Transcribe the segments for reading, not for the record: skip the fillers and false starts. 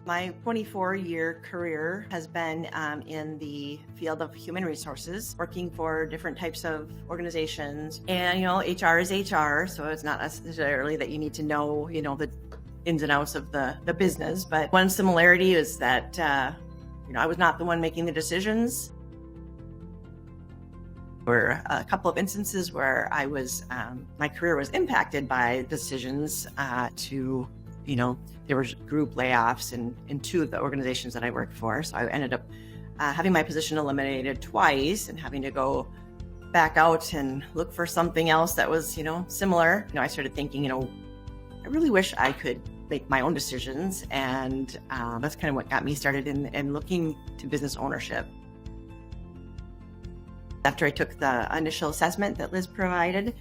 My 24-year career has been in the field of human resources, working for different types of organizations. And, HR is HR, so it's not necessarily that you need to know, the ins and outs of the business. But one similarity is that, I was not the one making the decisions. There were a couple of instances where my career was impacted by decisions there were group layoffs in two of the organizations that I worked for. So I ended up having my position eliminated twice and having to go back out and look for something else that was, similar. I started thinking, I really wish I could make my own decisions. And that's kind of what got me started in looking to business ownership. After I took the initial assessment that Liz provided,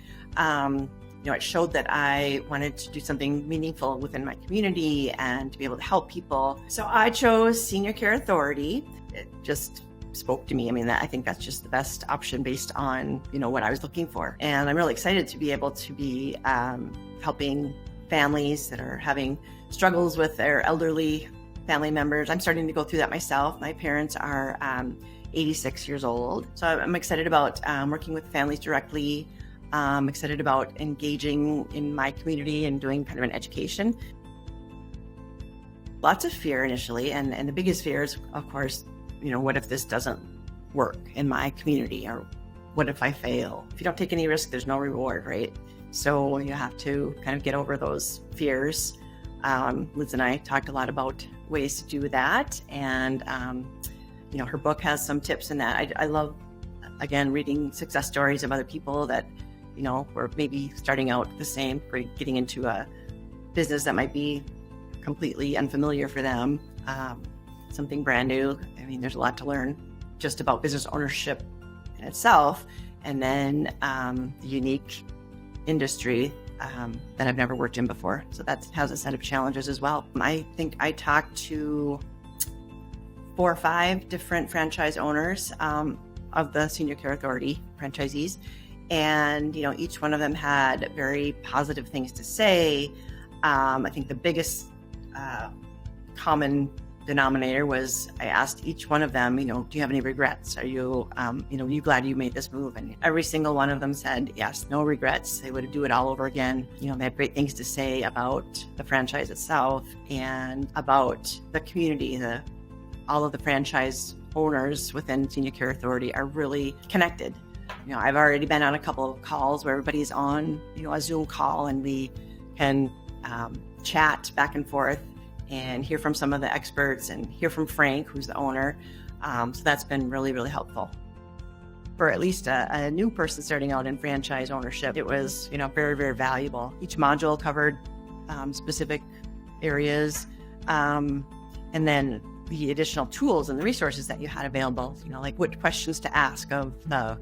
it showed that I wanted to do something meaningful within my community and to be able to help people. So I chose Senior Care Authority. It just spoke to me. I think that's just the best option based on, what I was looking for. And I'm really excited to be able to be helping families that are having struggles with their elderly family members. I'm starting to go through that myself. My parents are 86 years old. So I'm excited about working with families directly. I'm excited about engaging in my community and doing kind of an education. Lots of fear initially, and the biggest fear is, of course, what if this doesn't work in my community, or what if I fail? If you don't take any risk, there's no reward, right? So you have to kind of get over those fears. Liz and I talked a lot about ways to do that, and her book has some tips in that. I love, again, reading success stories of other people that we're maybe starting out the same, or getting into a business that might be completely unfamiliar for them, something brand new. There's a lot to learn just about business ownership in itself, and then the unique industry that I've never worked in before. So that has a set of challenges as well. I think I talked to 4 or 5 different franchise owners of the Senior Care Authority franchisees. And, each one of them had very positive things to say. I think the biggest common denominator was I asked each one of them, do you have any regrets? Are you, you glad you made this move? And every single one of them said, yes, no regrets. They would do it all over again. They had great things to say about the franchise itself and about the community. All of the franchise owners within Senior Care Authority are really connected. I've already been on a couple of calls where everybody's on, a Zoom call, and we can chat back and forth and hear from some of the experts and hear from Frank, who's the owner. So that's been really, really helpful. For at least a new person starting out in franchise ownership, it was, very, very valuable. Each module covered specific areas, and then the additional tools and the resources that you had available, like what questions to ask of the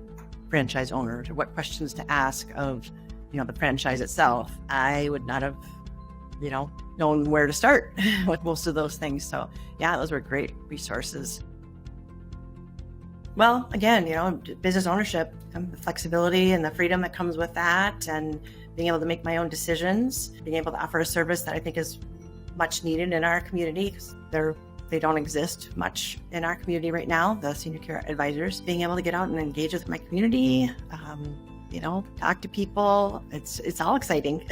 franchise owner, or what questions to ask of, the franchise itself. I would not have, known where to start with most of those things. So yeah, those were great resources. Well, again, business ownership, the flexibility and the freedom that comes with that, and being able to make my own decisions, being able to offer a service that I think is much needed in our community, because they don't exist much in our community right now, the senior care advisors. Being able to get out and engage with my community, talk to people, it's all exciting.